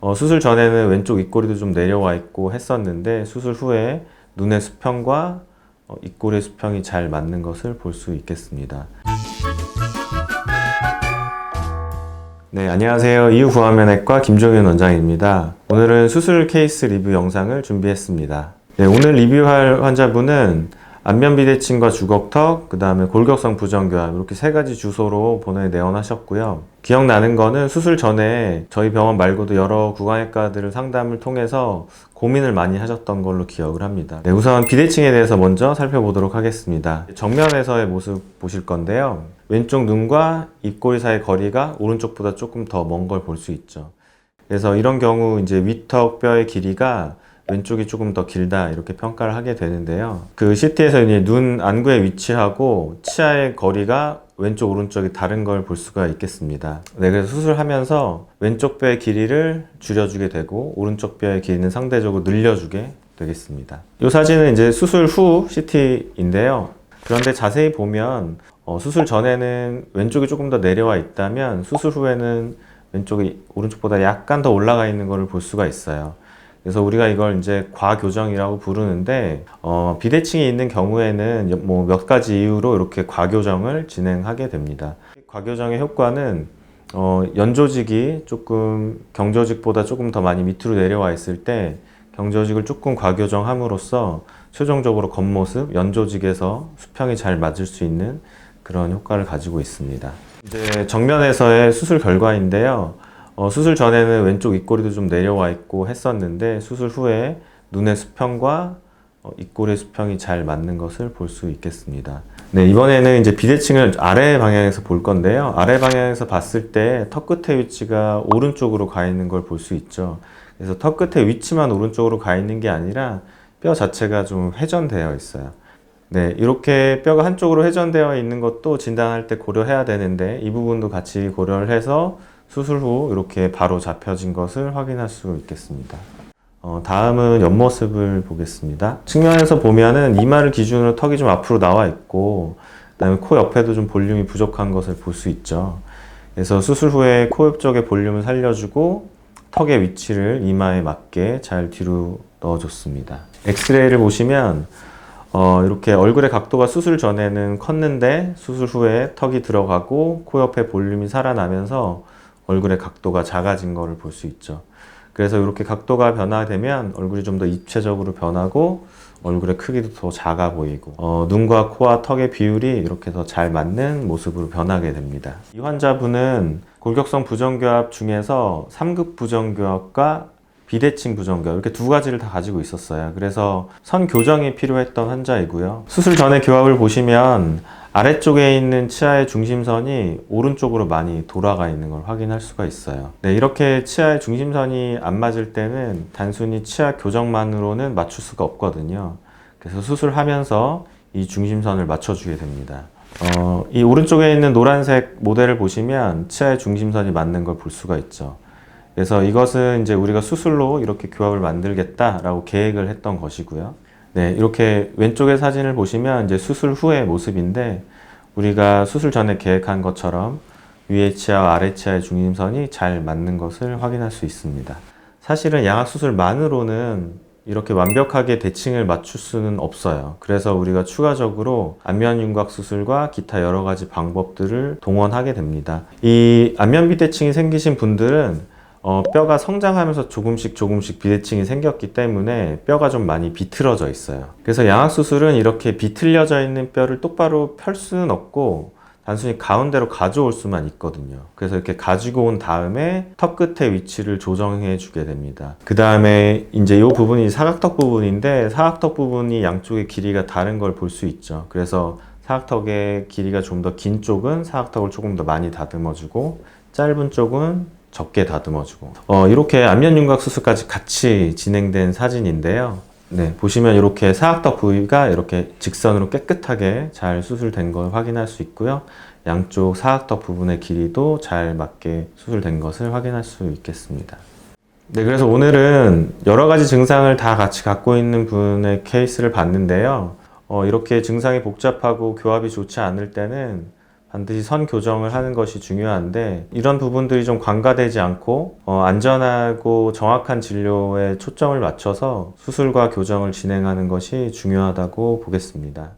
수술 전에는 왼쪽 입꼬리도 좀 내려와 있고 했었는데 수술 후에 눈의 수평과 입꼬리의 수평이 잘 맞는 것을 볼 수 있겠습니다. 네, 안녕하세요. 이유구강면외과 김종윤 원장입니다. 오늘은 수술 케이스 리뷰 영상을 준비했습니다. 네, 오늘 리뷰할 환자분은 안면비대칭과 주걱턱, 그 다음에 골격성 부정교합 이렇게 세 가지 주소로 본원에 내원하셨고요. 기억나는 거는 수술 전에 저희 병원 말고도 여러 구강외과들을 상담을 통해서 고민을 많이 하셨던 걸로 기억을 합니다. 네, 우선 비대칭에 대해서 먼저 살펴보도록 하겠습니다. 정면에서의 모습 보실 건데요. 왼쪽 눈과 입꼬리 사이 거리가 오른쪽보다 조금 더 먼 걸 볼 수 있죠. 그래서 이런 경우 이제 위턱 뼈의 길이가 왼쪽이 조금 더 길다 이렇게 평가를 하게 되는데요. 그 CT에서 이제 눈 안구에 위치하고 치아의 거리가 왼쪽 오른쪽이 다른 걸 볼 수가 있겠습니다. 네, 그래서 수술하면서 왼쪽 뼈의 길이를 줄여주게 되고 오른쪽 뼈의 길이는 상대적으로 늘려주게 되겠습니다. 이 사진은 이제 수술 후 CT인데요. 그런데 자세히 보면 수술 전에는 왼쪽이 조금 더 내려와 있다면 수술 후에는 왼쪽이 오른쪽보다 약간 더 올라가 있는 것을 볼 수가 있어요. 그래서 우리가 이걸 이제 과교정이라고 부르는데 비대칭이 있는 경우에는 뭐 몇 가지 이유로 이렇게 과교정을 진행하게 됩니다. 과교정의 효과는 연조직이 조금 경조직보다 조금 더 많이 밑으로 내려와 있을 때 경조직을 조금 과교정함으로써 최종적으로 겉모습, 연조직에서 수평이 잘 맞을 수 있는 그런 효과를 가지고 있습니다. 이제 정면에서의 수술 결과인데요. 수술 전에는 왼쪽 입꼬리도 좀 내려와 있고 했었는데 수술 후에 눈의 수평과 입꼬리의 수평이 잘 맞는 것을 볼 수 있겠습니다. 네, 이번에는 이제 비대칭을 아래 방향에서 볼 건데요. 아래 방향에서 봤을 때 턱 끝의 위치가 오른쪽으로 가 있는 걸 볼 수 있죠. 그래서 턱 끝의 위치만 오른쪽으로 가 있는 게 아니라 뼈 자체가 좀 회전되어 있어요. 네, 이렇게 뼈가 한쪽으로 회전되어 있는 것도 진단할 때 고려해야 되는데 이 부분도 같이 고려를 해서 수술 후 이렇게 바로 잡혀진 것을 확인할 수 있겠습니다. 다음은 옆모습을 보겠습니다. 측면에서 보면은 이마를 기준으로 턱이 좀 앞으로 나와 있고 그다음에 코 옆에도 좀 볼륨이 부족한 것을 볼 수 있죠. 그래서 수술 후에 코 옆 쪽의 볼륨을 살려주고 턱의 위치를 이마에 맞게 잘 뒤로 넣어줬습니다. 엑스레이를 보시면 이렇게 얼굴의 각도가 수술 전에는 컸는데 수술 후에 턱이 들어가고 코 옆에 볼륨이 살아나면서 얼굴의 각도가 작아진 것을 볼 수 있죠. 그래서 이렇게 각도가 변화되면 얼굴이 좀 더 입체적으로 변하고 얼굴의 크기도 더 작아 보이고 눈과 코와 턱의 비율이 이렇게 더 잘 맞는 모습으로 변하게 됩니다. 이 환자분은 골격성 부정교합 중에서 3급 부정교합과 비대칭 부정교합 이렇게 두 가지를 다 가지고 있었어요. 그래서 선 교정이 필요했던 환자이고요. 수술 전에 교합을 보시면 아래쪽에 있는 치아의 중심선이 오른쪽으로 많이 돌아가 있는 걸 확인할 수가 있어요. 네, 이렇게 치아의 중심선이 안 맞을 때는 단순히 치아 교정만으로는 맞출 수가 없거든요. 그래서 수술하면서 이 중심선을 맞춰주게 됩니다. 이 오른쪽에 있는 노란색 모델을 보시면 치아의 중심선이 맞는 걸 볼 수가 있죠. 그래서 이것은 이제 우리가 수술로 이렇게 교합을 만들겠다라고 계획을 했던 것이고요. 네, 이렇게 왼쪽의 사진을 보시면 이제 수술 후의 모습인데 우리가 수술 전에 계획한 것처럼 위의 치아와 아래 치아의 중심선이 잘 맞는 것을 확인할 수 있습니다. 사실은 양악수술만으로는 이렇게 완벽하게 대칭을 맞출 수는 없어요. 그래서 우리가 추가적으로 안면윤곽 수술과 기타 여러 가지 방법들을 동원하게 됩니다. 이 안면비대칭이 생기신 분들은 뼈가 성장하면서 조금씩 비대칭이 생겼기 때문에 뼈가 좀 많이 비틀어져 있어요. 그래서 양악수술은 이렇게 비틀려져 있는 뼈를 똑바로 펼 수는 없고 단순히 가운데로 가져올 수만 있거든요. 그래서 이렇게 가지고 온 다음에 턱 끝의 위치를 조정해 주게 됩니다. 그 다음에 이제 이 부분이 사각턱 부분인데 사각턱 부분이 양쪽의 길이가 다른 걸 볼 수 있죠. 그래서 사각턱의 길이가 좀 더 긴 쪽은 사각턱을 조금 더 많이 다듬어주고 짧은 쪽은 적게 다듬어주고 이렇게 안면윤곽 수술까지 같이 진행된 사진인데요. 네, 보시면 이렇게 사각턱 부위가 이렇게 직선으로 깨끗하게 잘 수술된 걸 확인할 수 있고요. 양쪽 사각턱 부분의 길이도 잘 맞게 수술된 것을 확인할 수 있겠습니다. 네, 그래서 오늘은 여러 가지 증상을 다 같이 갖고 있는 분의 케이스를 봤는데요. 이렇게 증상이 복잡하고 교합이 좋지 않을 때는 반드시 선 교정을 하는 것이 중요한데 이런 부분들이 좀 관가되지 않고 안전하고 정확한 진료에 초점을 맞춰서 수술과 교정을 진행하는 것이 중요하다고 보겠습니다.